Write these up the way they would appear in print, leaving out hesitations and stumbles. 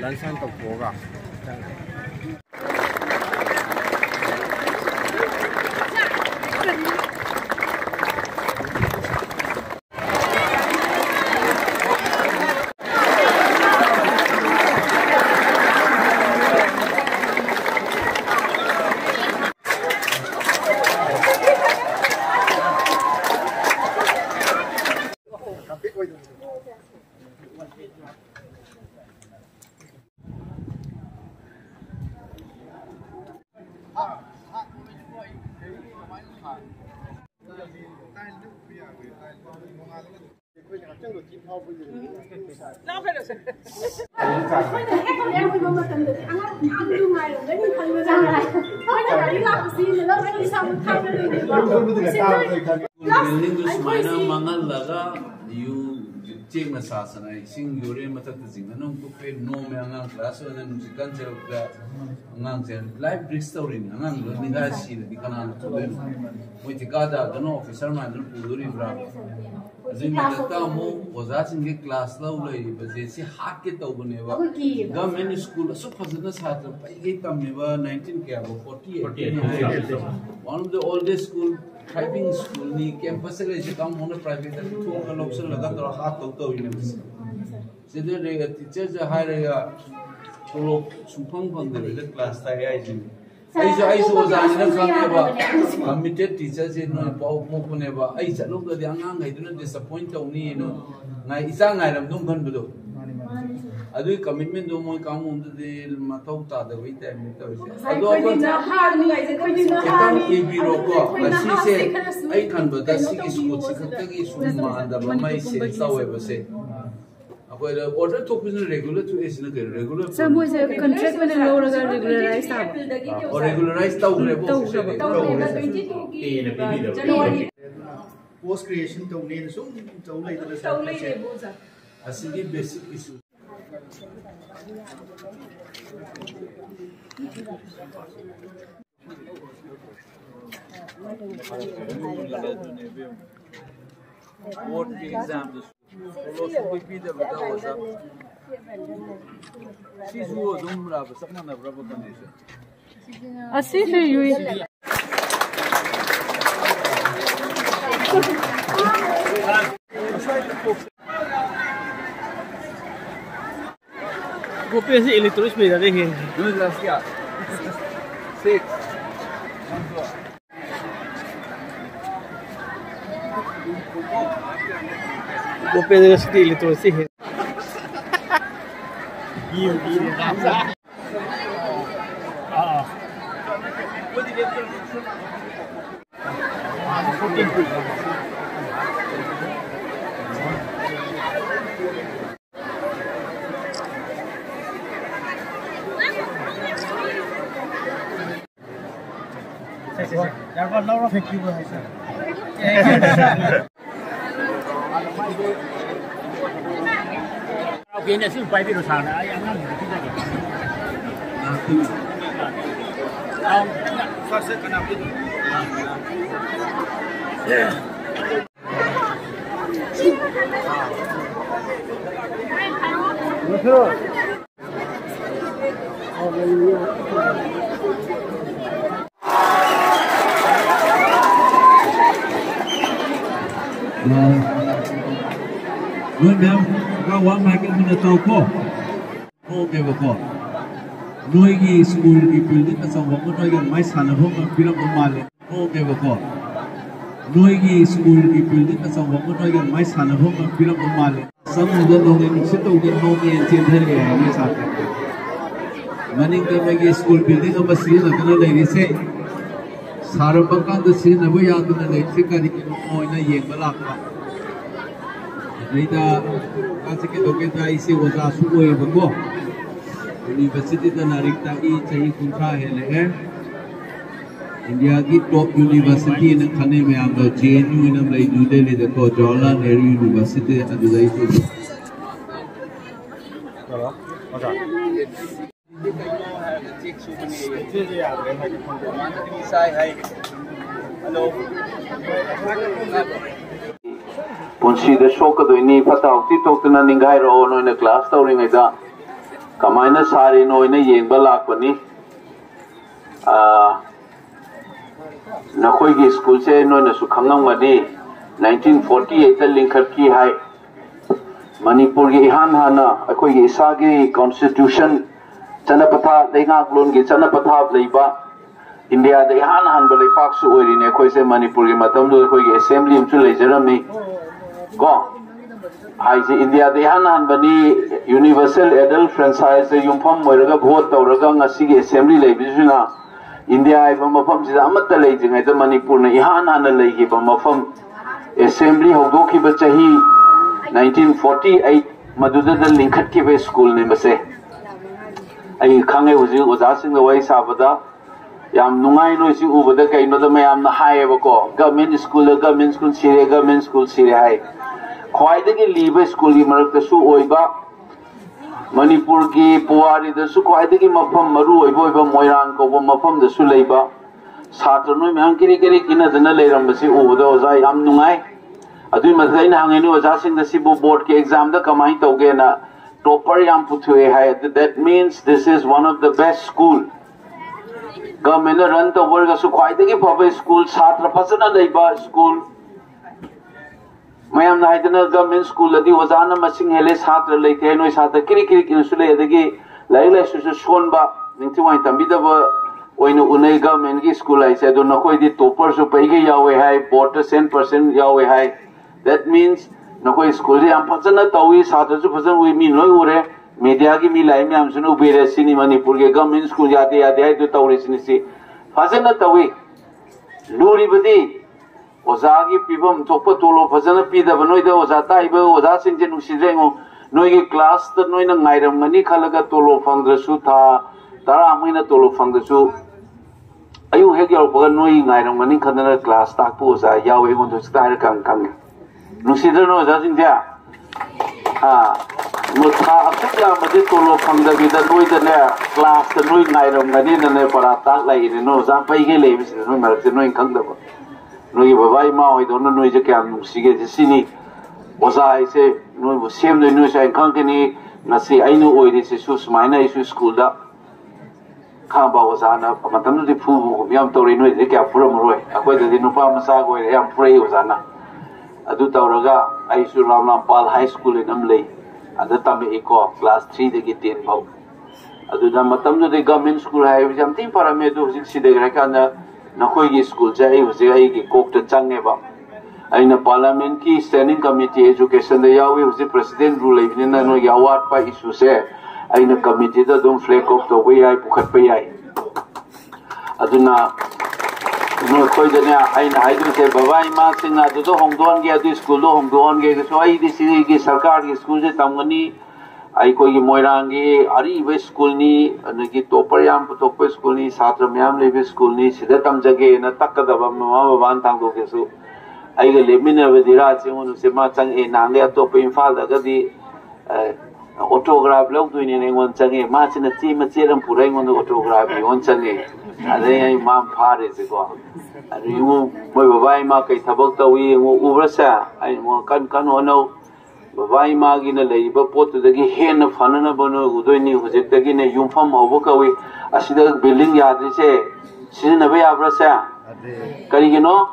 南山獨火㗎。Cek masa sana, sing yore mata terjing, anong kupe no me angang kelas, anong musikan cewek angang cewek live restoring, angang nikah sih di kanan tu deh, mau tikada, dono officer mandor puduri berapa, jadi mereka tamu, wajah singge kelas lah ulai, besi si hak kita ubah neba, government school, so khazana sahter, pagi tam neba 19 kaya, 48, one of the oldest school. Driving school ni campus se je काम होने private है तो उनका option लगा तो हाथ तो university सीधे रहेगा teacher जो हाय रहेगा तो लोग सुपंग पंग दे class था या ऐसे वो जाने ना खाने बा committed teacher जे नो पाव मोकने बा ऐसे लोग तो यांग आंग है तो ना disappoint तो उन्हीं नो ना इसा ना इलम तुम कौन बदो अदुई commitment दो मोई काम उन्हें दे माताओं तादे वही टाइम में तो ऐसे अदो अपन किताब की बीरो को अच्छी से आई खान बता सी की स्कूल से कब तक ये सुन मांदा बम्मा इसे सावे बसे अब ये order तो कुछ regular तो ऐसे ना करे regular सब वो ऐसे contract में ना लोग अगर regularize था और regularize तो उन्हें बहुत post creation तो उन्हें ना सुन तो उन्हें इधर से असली basic issue board exams कोई भी जब बताओ सब चीज़ वो दूसरा सबना ना बराबर कंडीशन अस्सी से यूँ वो पैसे इलेक्ट्रॉनिक्स में जाते हैं दूसरा क्या 6 वो पैसे इलेक्ट्रॉनिक्स हैं ये यार बार लाउड फेंक क्यों है सर ओके ने सिर्फ पाइप ही उठाना है यहाँ नहीं फर्स्ट से करना Nuôi mèo, các bạn mai cái mình tàu co, nuôi mèo co, nuôi cái school cái building cái sao vắng nuôi cái máy sản phẩm cái bilang pemale, nuôi mèo co, nuôi cái school cái building cái sao vắng nuôi cái máy sản phẩm cái bilang pemale, sao người dân cái sẽ tàu cái nuôi cái trên thế này như sao? Maning cái school building apa sih nak kena lagi se, sarap kan tu sih nak boleh kena lagi se kan ini mau ina yang belak. Later, kasi kita isi wajah suku yang bagus. University dan narikta i cahaya kunca hele. India ki top university na khane में हम लोग JNU इन हम लोग New Delhi देखो Jawaharlal Nehru university अदुदाई तो Punsi the shock of the ni pata to na ningai ro no in a class towering ida kamaina sari no in a yen balakoni Nakoigi school se no na sukhangang wadi 1948 linkar ki hai Manipur gi han hana akoi gi isa gi constitution chanapatha leingak lon gi chanapatha leiba India de han han bale pak su ori ne akoi se Manipur gi matam do akoi gi assembly um chu leijarami go hai se India de han han bani universal adult franchise yumpham moiraga vote tawraga ngasi gi assembly leibisuna India ai mafam sida amatta leijingai da Manipur na ihan han leigi ba mafam assembly hodo ki ba chahi 1948 maduda da linkhat ki be school ne base ai khange huji oja sing da wai sabada yam nungai no si ubada kai no da mayam na hai ba ko government school sire hai khwai da gi liba school gi marak ta su oiba Manipur ki Puwari da su khwai da gi mafam maru oiba moirang ko ba mafam da su leiba satra no myang kiri kina dana leiram basi ubada oja yam nungai adui masai na hangeni oja sing da sibu board ke exam da kamai tauge na topper yam puthue hai that means this is one of the best school government run to work su khwai da gi phabe school satra phasana leiba school mayam na idana government school adi wazana masing hele satra leite noi satra kiri kin su le adagi lai su son ba ningti wai tambi da ba oina unai government gi school ai se do na koi di topper su pai ge yawe hai bot 100% yawe hai that means na koi school ri am phasana tawi satra su phasana wi mi noi ure media gi mi lai mi am su no bere sini Manipur ge government school yade hai do tawri sini si phasana tawi luri badi Ozagi pibam topa tolo phasana pida banoi da oza taiba oza singje nusirengo noi gi class ta noi na ngairam ngani khalaga tolo phangdra su tha tara amaina tolo phangdra su ayu he gyal paga noi ngairam ngani khadana class tak pu oza yawe ngon do sta kang nusidra no oza singja no tha apya made tolo phangda bi da noi da ne class ta noi ngairam ngani na ne para tak lai ne no za pai ge le bis noi mar se noi khang da Noi babai ma oi don noi je kyam sige je sini oza ai se noi bo sem noi sai khang ke ni ngasi ainu oi ri se su smaina isu school da kha ba oza na matam ni phu bu yam to ri noi je kya puram roi akoi de nu pa ma sa goi yam pray oza na adu tawraga ai su Ramnampal high school enam lei ada tam eko class 3 de gi 10 bau adu da matam de government school hai jam tin para me do sik si de gra kana Nakoi gi school jai husi ai gi kok ta change ba aina parliament ki standing committee education da yawi husi president rule ibne na no ya award pa issue se aina committee da dum flag of the way ai pukhat pa ai aduna no koi da ne aina haidu se babai ma singa do hongdon ge adu school do hongdon ge so ai di si gi sarkar gi school je tamgani ai koi gi moirangi ari we school ni anagi topper yam topper school ni satra myam lebe school ni sida tam jage na takada ba mama baban tang do ke su ai ga lemina we dira chimunu se ma chang e nang le top infal da ga di autograph log du ni ne ngon chang e ma china chi ma cheram purai ngon autograph ni on chang e ade ai mam phare se ko ari mu moi babai ma kai thabak tawi mu ubrasa ai mo kan ono Babai magi na leiba pot dagi hen fanana bono udoi hujek dagi ne yumfam obo kawi asida building yadri se sina be abrasa kari gino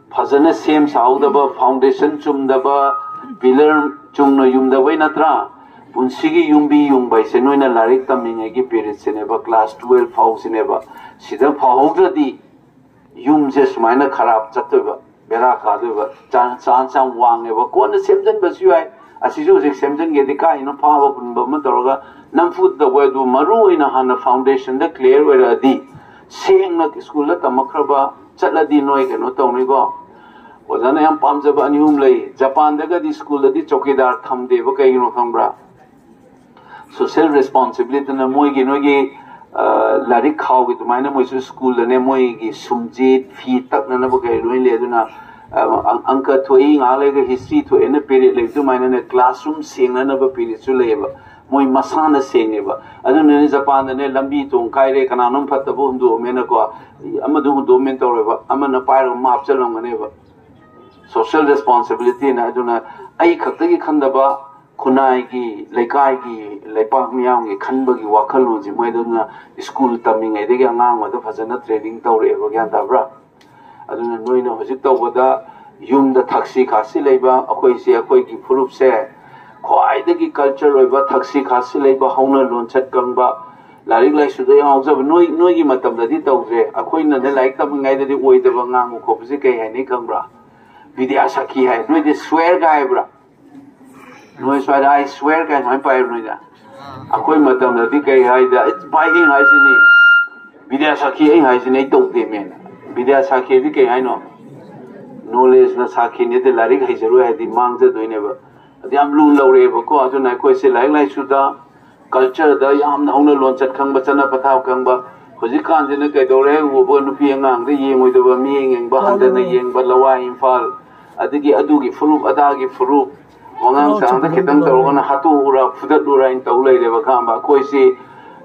phajana same sauda ba foundation chum da ba pillar chung no yum da wai natra punsigi yumbi yung bai se noina larik taminga gi period se ne ba class 12 phau se ne ba sida phaugradi yum je sumaina kharab chatoi ba bera ka do ba chan wang ne ba kon semjan ba su ai asisu sik semjan ge dika ino pha ba pun ba ma toroga nam food the way do maru ina hana foundation da clear where di seng na school la tamakra ba chatla di noi ke no tong ni go ozana yam pam ja ba anihum lei Japan da ga di school da di chokidar tham de ba kai no khambra social responsibility na moi gi no gi larik khaw gi tumaina moi school da ne moi gi sumjit fi tak na ba kai loi le duna angka thoi ngale ga history tho ena period le tu maina ne classroom sing na ba period su le ba moi masana sengeba aduna Japan ne lambi tong kaire kana nom phatta bo hundu mena ko amadu hundu men tawreba amana pair ma apchalam ganeba social responsibility na aduna ai khakta gi khandaba khunai gi laikai gi laipak miyam gi khanba gi wakhal ji moi duna school taming ai de ga ngang wa da phajana training tawre ba gyan da bra aduna noina hojik tawboda yum da thaksi khasi leiba akoi se akoi gi furup se khwaidagi culture oiba thaksi khasi leiba hauna lonchat kangba larik lai su da yang jab noi gi matam da di tawre akoi na ne laik tam ngai da di oi da ngang ko psi kai hai ni kangbra vidya sakhi hai noi de swear guy bra noi swear I swear guy mai pai noi da akoi matam da di kai hai da it's buying hai sini vidya sakhi ai hai sini to de men vidya sakhi di kai hai no knowledge na sakhi ne de larik hai jaru hai di mang ja doine ba yam lu lore ba ko aju na ko se lai lai su da culture da yam na hona lon chat khang ba chana pathaw khang ba hoji kan je ne kai do re wo bo nu pi ngang de ye moi da ba mi ngeng ba han da na yeng ba lawa infal adigi adugi furup adagi furup ongang sang da kitang taw na hatu ura fudat ura in taw lai de ba kham ba ko se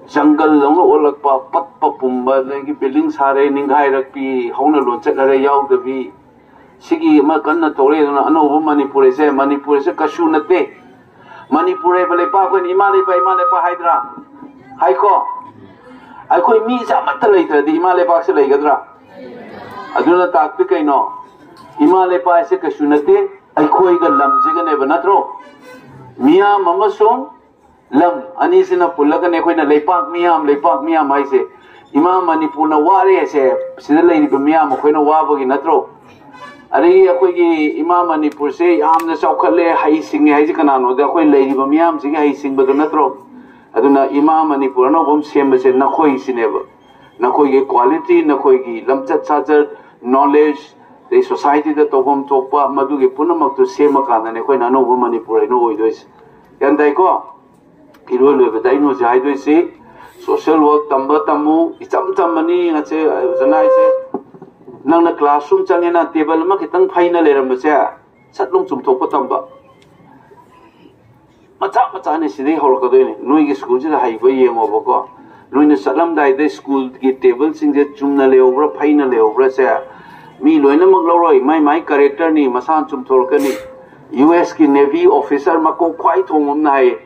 jungle long olak pa pat pa pumba gi building sare ninghai rak pi hona lon chat re yaw da bi sigi ma kanna tore na ano manipur se kashu nate manipur e bale pa ko imale pa hydra hai ko ai ko mi sa mat lai tra di imale pa se lai gadra aduna tak pi kai no imale pa se kashu nate ai ko ga lam je ga ne banatro miya mamasong lam ani sina pulaga ne ko na leipak miyam ai se imam manipur na ware se sida lai ni miya mo ko na wa ba gi natro अरे अखोई की इमा मणिपुर से यामना चौखले high सिंगे high कनानो दे अखोई लेरिबा मियाम सिगे high सिंग बदो नत्रो अदुना इमा मणिपुर न बम same बसे नखोई सिनेब नखोई की क्वालिटी नखोई की लमचत साचर नॉलेज दे सोसाइटी द तोबम तोपा मदु के पुनमक तो सेम काना ने कोई नानो बम मणिपुर नो ओइ दोइस यानदाइ को इरो लेबे दाइनो जाय दोइसे सोशल वर्क तंबा तमु इचम चमनी ngase जनाइ से nang na classroom change na table ma kitang final leram ba cha satlung chum thok patam ba macha ne sidai hol ka doi ne noi gi school ji hai ba yeng ob ko noi ne salam dai de school gi table sing je chum na le obra final le obra cha mi loina mak lo roi mai character ni masan chum thor ka ni US ki navy officer ma ko khwai thong na hai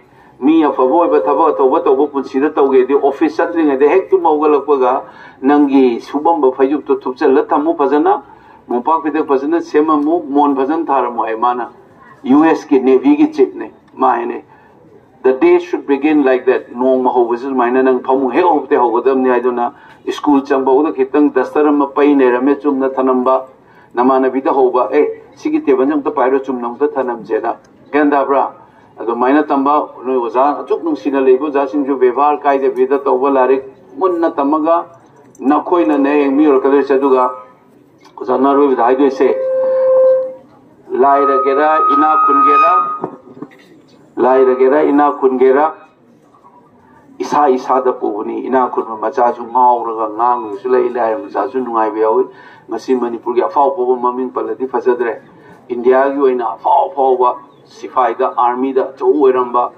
mi a favor ba thaba to pun sida to ge di office satring de hek tu mau ga lak ga nangi subam ba phayup to thupchal la thamu phajana mo pak pide phajana sema mo mon bhajan thar mo ai mana US ki navy ki chief ne ma ne the day should begin like that no ma ho wizil maina nang phamu he opte ho godam ni aiduna school chang ba da kitang dastaram ma pai ne rame chum na thanam ba namana bi da ho ba sigi te banjam ta pairo chum nang ta thanam je na ganda bra ado maina tamba noi oza achuk nung sina lebo ja sing ju bevar kai je bida to ba larik mun na tamaga na khoi na ne mi or kale cha duga oza na ro bidai do se lai ra gera ina kun gera isa da pubuni ina kun ma cha ju ngau ra ngang su lai lai ma cha ju nungai be yawi ngasi manipur ga fau po maming paladi fasadre india gi oina fau ba Sifai da army da chou oiramba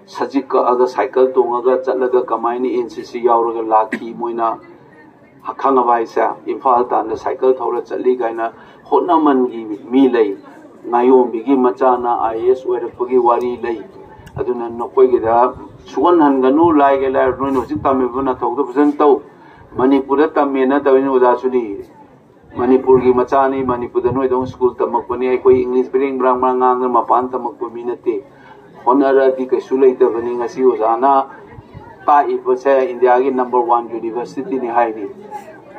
sajik ka aga cycle tongaga chatlaga kamaini NCC yauraga lakhi moina hakhanga baisa imphal ta na cycle thora chatli gaina honaman gi mi lei ngayom bigi machana IAS oirapagi wari lei aduna nokoi gi da suwan hanganu lai ge lai no sik tame buna thok do bjan tau manipur ta mena tawin oda suni Manipur ki machani Manipur da noi dong school tamak bani ai koi English speaking brang ngang ma pan tamak bu minate honara di kai sulai ta bani ngasi ozana ta I bose India ki number 1 university ni hai ni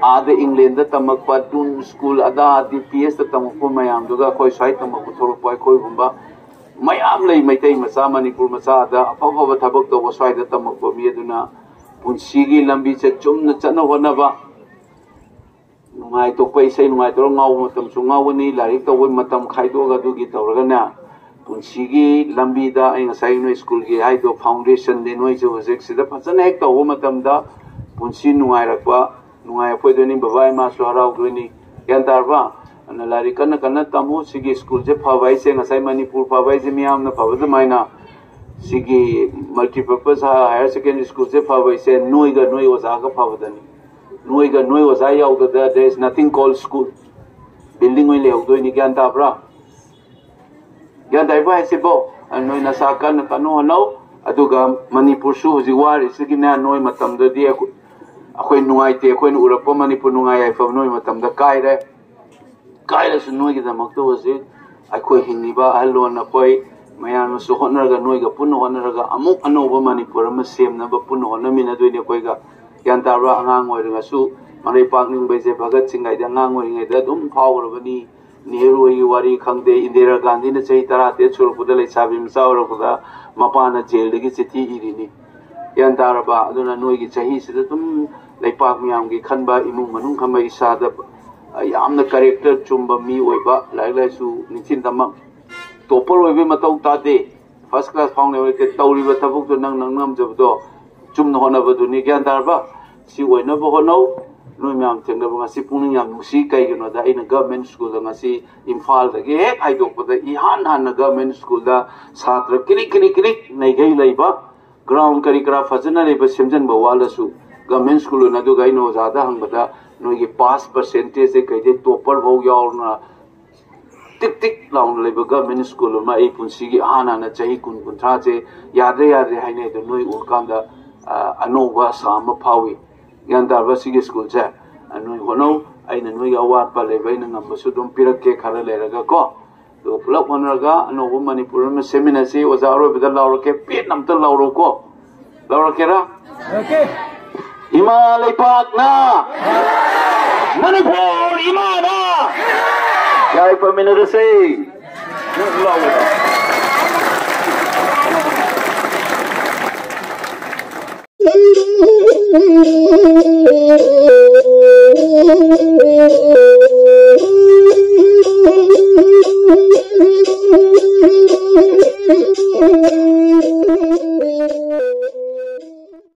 ade England da tamak pa tun school ada di PS da tamak pu mayam duga koi sai tamak ku thor poi koi bumba mayam lai maitai macha Manipur macha da apawa thabak to sai da tamak bu mi aduna punsi gi lambi che chum na chana hona ba nungai to pai sai nungai to ngau matam su ngau ni larik to woi matam khai do ga du gi to ra na punsi gi lambi da ai ngasai no school gi ai do foundation de noi je hojek sida phachana ek to matam da punsi nungai rakwa nungai phoi do ni babai ma so harau do ni yan tarba ana larik kana tamu sigi school je phawai se ngasai Manipur phawai je miam na phawai maina Sigi multi-purpose higher secondary school se phawai se noi oza ka phawdani noi oza yaw da there is nothing called school building oi leu doi ni gyan ta bra gyan dai ba se bo noi na sa kan kanu no aduga Manipur su hujiwari sigi na noi matam da di akhoi nungai te akhoi nu urak Manipur nungai ai fam noi matam da kai re su noi gi da mak to wase akhoi hinni ba halon na koi mayam su honraga noi ga pun honraga amuk anoba Manipur ma sem na ba pun honami na doi ne koi ga yan ta ra angang oi nga su mari pak ning be je bhagat singh ai da ngang oi ngai da dum phawr bani Nehru yi wari khangde Indira Gandhi na chai tara te chur puda le chabi msa ora puda mapa na jail de gi chithi iri ni yan ta ra ba aduna noi gi chahi se dum leipak miyam gi khanba imung manung khama isa da yamna character chumba mi oi ba lai su nichin damak topper oi be matau ta de first class phang le ke tauri ba tabuk to nang nam jab do chum no na ba du ni gyan dar ba si oi na bo no noi myam theng da ba si puning yam si kai gi no da in government school da si Imphal da ge ai dok ba da I han na government school da satra kini nei gai lai ba ground kari kra fajana le ba semjan ba wala su government school na do gai no zada hang ba da noi ge pass percentage se kai de topper ho yaw na tik laung le ba government school ma ai punsi gi hana na chahi kun tha che yadre hai ne do noi ur kam da anova sama phawi yan da ba sigi school cha noi hono ai na noi awat pa le bai na ngam su dum pirak ke khara le raga ko to plak honaga anova Manipur ma seminar se ozaro bidal lauro ke pet nam ta lauro ko lauro ke ra okay Himalay Park na Manipur imana Jai Paminada say Thank you.